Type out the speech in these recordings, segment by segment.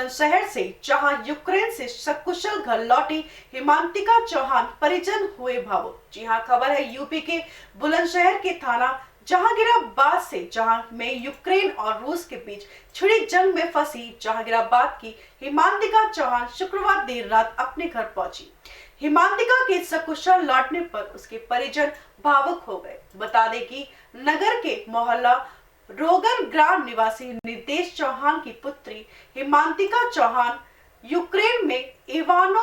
बुलंदशहर से, जहां यूक्रेन से सकुशल घर लौटी हिमांतिका चौहान परिजन हुए भावुक। जी हां, खबर है यूपी के बुलंदशहर के थाना जहांगीराबाद से, जहां में यूक्रेन और रूस के बीच छिड़ी जंग में फंसी जहांगीराबाद की हिमांतिका चौहान शुक्रवार देर रात अपने घर पहुंची। हिमांतिका के सकुशल लौटने पर उसके परिजन भावुक हो गए। बता दें कि नगर के मोहल्ला रोगन ग्राम निवासी नितेश चौहान की पुत्री हिमांतिका चौहान यूक्रेन में इवानो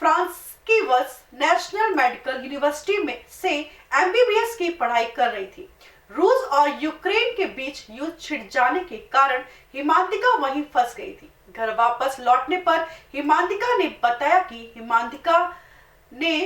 फ्रांस्कीवस नेशनल मेडिकल यूनिवर्सिटी में से एमबीबीएस की पढ़ाई कर रही थी। रूस और यूक्रेन के बीच युद्ध छिड़ जाने के कारण हिमांतिका वहीं फंस गई थी। घर वापस लौटने पर हिमांतिका ने बताया कि हिमांतिका ने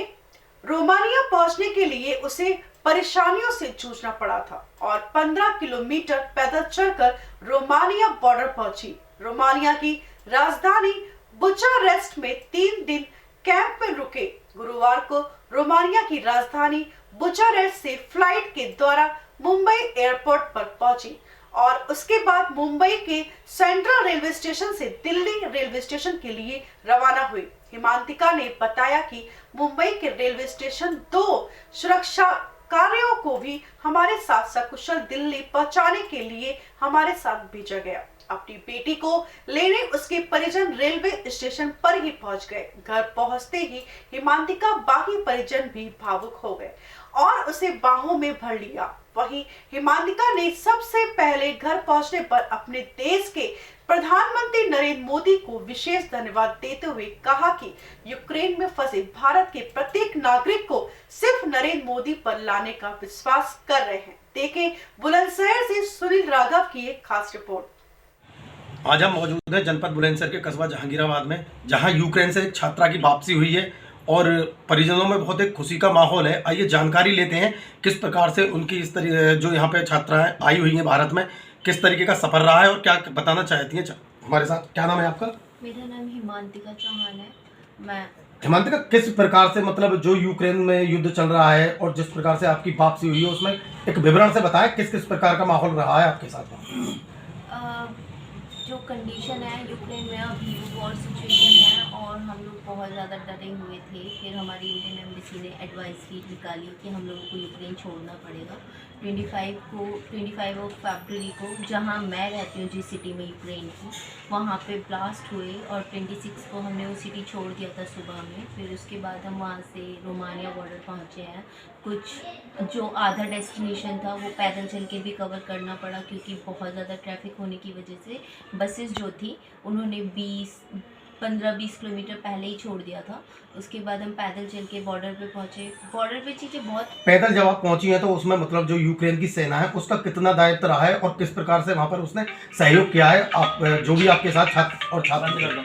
रोमानिया पहुंचने के लिए उसे परेशानियों से जूझना पड़ा था और 15 किलोमीटर पैदल चलकर रोमानिया बॉर्डर पहुंची। रोमानिया की राजधानी बुचारेस्ट में 3 दिन कैंप में रुके। गुरुवार को रोमानिया की राजधानी बुचारेस्ट से फ्लाइट के द्वारा मुंबई एयरपोर्ट पर पहुंची और उसके बाद मुंबई के सेंट्रल रेलवे स्टेशन से दिल्ली रेलवे स्टेशन के लिए रवाना हुई। हिमांतिका ने बताया कि मुंबई के रेलवे स्टेशन 2 सुरक्षा कार्यों को भी हमारे साथ सकुशल दिल्ली पहुंचाने के लिए हमारे साथ भेजा गया। अपनी बेटी को लेने उसके परिजन रेलवे स्टेशन पर ही पहुंच गए। घर पहुंचते ही हिमांतिका बाकी परिजन भी भावुक हो गए और उसे बाहों में भर लिया। वहीं हिमांतिका ने सबसे पहले घर पहुंचने पर अपने देश के प्रधानमंत्री नरेंद्र मोदी को विशेष धन्यवाद देते हुए कहा कि यूक्रेन में फंसे भारत के प्रत्येक नागरिक को सिर्फ नरेंद्र मोदी पर लाने का विश्वास कर रहे हैं। देखें बुलंदशहर से सुनील राघव की एक खास रिपोर्ट। आज हम मौजूद हैं जनपद बुलंदशहर के कस्बा जहांगीराबाद में, जहां यूक्रेन से एक छात्रा की वापसी हुई है और परिजनों में बहुत एक खुशी का माहौल है। आइए जानकारी लेते हैं किस प्रकार से उनकी इस तरीके जो यहाँ पे छात्राएं आई हुई हैं भारत में, किस तरीके का सफर रहा है और क्या बताना चाहती हैं हमारे साथ। क्या नाम है आपका? मेरा नाम हिमांतिका चौहान है। मैं हिमांतिका, किस प्रकार से मतलब जो यूक्रेन में युद्ध चल रहा है और जिस प्रकार से आपकी वापसी हुई है उसमें एक विवरण से बताएं किस किस प्रकार का माहौल रहा है आपके साथ में। जो कंडीशन है यूक्रेन में, अभी वॉर सिचुएशन है और हम लोग बहुत ज़्यादा डरे हुए थे। फिर हमारी इंडियन एम्बेसी ने एडवाइजरी निकाली कि हम लोगों को यूक्रेन छोड़ना पड़ेगा। 25 ऑफ फरवरी को, जहां मैं रहती हूँ जिस सिटी में यूक्रेन की, वहाँ पे ब्लास्ट हुए और 26 को हमने वो सिटी छोड़ दिया था सुबह में। फिर उसके बाद हम वहाँ से रोमानिया बॉर्डर पहुँचे हैं। कुछ जो आधा डेस्टिनेशन था वो पैदल चल के भी कवर करना पड़ा क्योंकि बहुत ज़्यादा ट्रैफिक होने की वजह से बसेस जो थी उन्होंने 15-20 किलोमीटर पहले ही छोड़ दिया था। उसके बाद हम पैदल चल के बॉर्डर पे पहुंचे। बॉर्डर पे चीज़ें बहुत पैदल जब आप पहुंची हैं तो उसमें मतलब जो यूक्रेन की सेना है उसका कितना दायित्व रहा है और किस प्रकार से वहां पर उसने सहयोग किया है, आप जो भी आपके साथ छात्र और छात्र?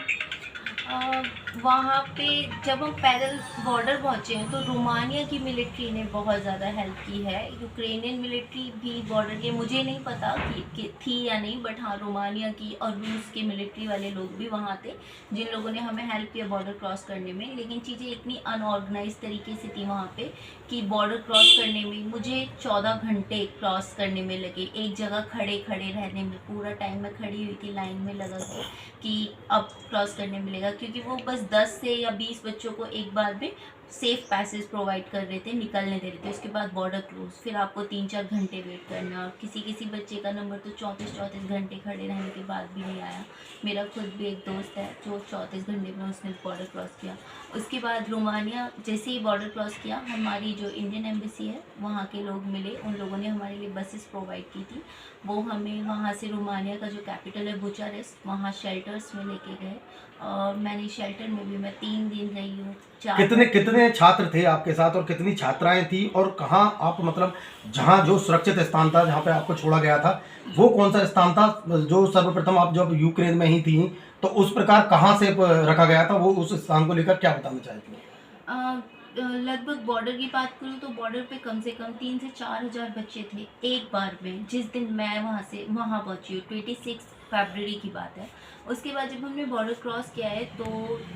वहाँ पे जब हम पैदल बॉर्डर पहुँचे हैं तो रोमानिया की मिलिट्री ने बहुत ज़्यादा हेल्प की है। यूक्रेनियन मिलिट्री भी बॉर्डर के, मुझे नहीं पता कि थी या नहीं, बट हाँ रोमानिया की और रूस के मिलिट्री वाले लोग भी वहाँ थे जिन लोगों ने हमें हेल्प किया बॉर्डर क्रॉस करने में। लेकिन चीज़ें इतनी अनऑर्गेनाइज तरीके से थी वहाँ पे कि बॉर्डर क्रॉस करने में मुझे 14 घंटे क्रॉस करने में लगे। एक जगह खड़े रहने में पूरा टाइम मैं खड़ी हुई थी लाइन में लगा के कि अब क्रॉस करने मिलेगा, क्योंकि वो बस 10 से या 20 बच्चों को एक बार में सेफ पैसेज प्रोवाइड कर रहे थे, निकलने दे रहे थे। उसके बाद बॉर्डर क्लोज, फिर आपको 3-4 घंटे वेट करना। और किसी बच्चे का नंबर तो 34 घंटे खड़े रहने के बाद भी नहीं आया। मेरा खुद भी एक दोस्त है जो 34 घंटे में उसने बॉर्डर क्रॉस किया। उसके बाद रोमानिया जैसे ही बॉर्डर क्रॉस किया, हमारी जो इंडियन एम्बेसी है वहाँ के लोग मिले, उन लोगों ने हमारे लिए बसेस प्रोवाइड की थी। वो हमें वहाँ से रोमानिया का जो कैपिटल है बुचारेस्ट, वहाँ शेल्टर्स में लेके गए और मैंने शेल्टर में भी मैं 3 दिन रही हूँ। कितने छात्र थे आपके साथ और कितनी छात्राएं थी और कहाँ आप मतलब जहाँ जो सुरक्षित स्थान था जहाँ पे आपको छोड़ा गया था वो कौन सा स्थान था जो सर्वप्रथम आप जब यूक्रेन में ही थी तो उस प्रकार कहाँ से रखा गया था, वो उस स्थान को लेकर क्या बताना चाहती हैं? लगभग बॉर्डर की बात करूँ तो बॉर्डर पे कम से कम 3 से 4 हज़ार बच्चे थे एक बार में। जिस दिन मैं वहाँ पहुँची हूँ 26 फरवरी की बात है। उसके बाद जब हमने बॉर्डर क्रॉस किया है तो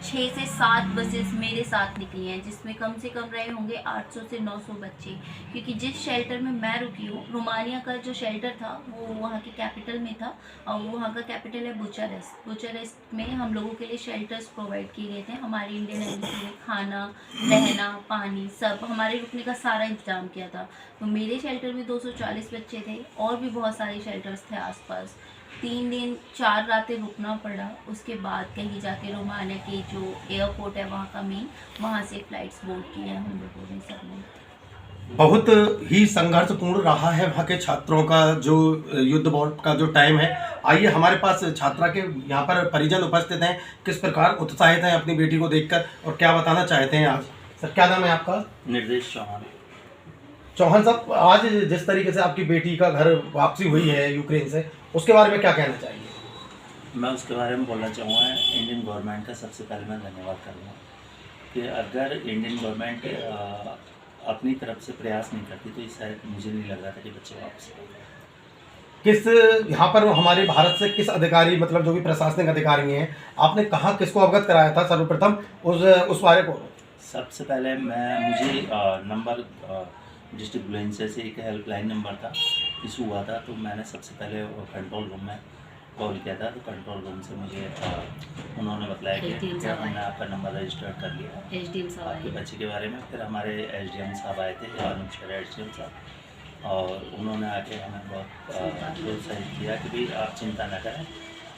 6 से 7 बसेस मेरे साथ निकली हैं, जिसमें कम से कम रहे होंगे 800 से 900 बच्चे, क्योंकि जिस शेल्टर में मैं रुकी हूँ, रोमानिया का जो शेल्टर था वो वहाँ के कैपिटल में था, और वहाँ का कैपिटल है बुचारेस्ट। बुचारेस्ट में हम लोगों के लिए शेल्टर्स प्रोवाइड किए गए थे। हमारी इंडियन एम्बेसी ने खाना, रहना, पानी, सब हमारे रुकने का सारा इंतजाम किया था। तो मेरे शेल्टर में 240 बच्चे थे, और भी बहुत सारे शेल्टर्स थे आसपास। 3 दिन 4 रातें रुकना पड़ा। उसके बाद कहीं जाके रोमानिया के जो एयरपोर्ट है वहाँ का मेन, वहाँ से फ़्लाइट्स बोर्ड की है हम लोगों ने, सब ने। बहुत ही संघर्षपूर्ण रहा है वहाँ के छात्रों का जो युद्ध बोर्ड का जो टाइम है। आइए, हमारे पास छात्रा के यहाँ पर परिजन उपस्थित हैं, किस प्रकार उत्साहित हैं अपनी बेटी को देखकर और क्या बताना चाहते हैं। आज सर, क्या नाम है आपका? निर्देश चौहान। चौहान साहब, आज जिस तरीके से आपकी बेटी का घर वापसी हुई है यूक्रेन से, उसके बारे में क्या कहना चाहिए? मैं उसके बारे में बोलना चाहूँगा, इंडियन गवर्नमेंट का सबसे पहले मैं धन्यवाद करूँगा कि अगर इंडियन गवर्नमेंट अपनी तरफ से प्रयास नहीं करती तो शायद मुझे नहीं लग रहा था कि बच्चे वापस आएंगे। किस यहाँ पर हमारे भारत से किस अधिकारी, मतलब जो भी प्रशासनिक अधिकारी हैं, आपने कहाँ किसको अवगत कराया था सर्वप्रथम उस बारे को? सबसे पहले मुझे नंबर डिस्ट्रिक्ट बुलेंसर से एक हेल्पलाइन नंबर था, इशू हुआ था, तो मैंने सबसे पहले कंट्रोल रूम में कॉल किया था। तो कंट्रोल रूम से मुझे उन्होंने बताया कि हमने आपका नंबर रजिस्टर्ड कर लिया आपके बच्चे के बारे में। फिर हमारे एसडीएम साहब आए थे, अनुच्छेद एसडीएम साहब, और उन्होंने आके हमें बहुत प्रोत्साहित किया कि भाई आप चिंता न करें,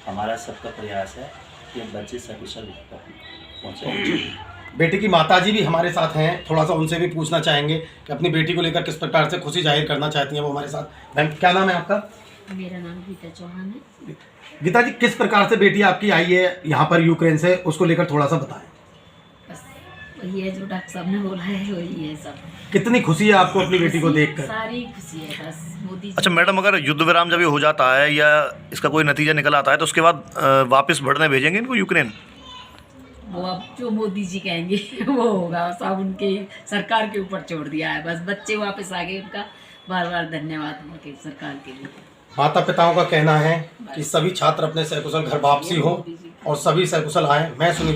हमारा सबका प्रयास है कि बच्चे सकुशल पहुँचे। बेटी की माताजी भी हमारे साथ हैं, थोड़ा सा उनसे भी पूछना चाहेंगे कि अपनी बेटी को लेकर किस प्रकार से खुशी जाहिर करना चाहती हैं वो हमारे साथ। मैम, क्या नाम है आपका? मेरा नाम गीता चौहान है। गीता जी, किस प्रकार से बेटी आपकी आई है यहाँ पर यूक्रेन से, उसको लेकर थोड़ा सा बताएं। बस वही है जो डॉक्टर साहब ने बोला है, वही है सब। कितनी खुशी है आपको अपनी बेटी को देखकर? सारी खुशी है बस मोदी जी। अच्छा मैडम, अगर युद्ध विराम जब ये हो जाता है या इसका कोई नतीजा निकल आता है तो उसके बाद वापस बढ़ने भेजेंगे इनको यूक्रेन? वो अब जो मोदी जी कहेंगे वो होगा, सब उनके सरकार के ऊपर छोड़ दिया है। बस बच्चे वापस आ गए, उनका बार बार धन्यवाद उनके सरकार के लिए। माता पिताओं का कहना है कि सभी छात्र अपने सकुशल घर वापसी हो और सभी सकुशल आए। मैं सुनील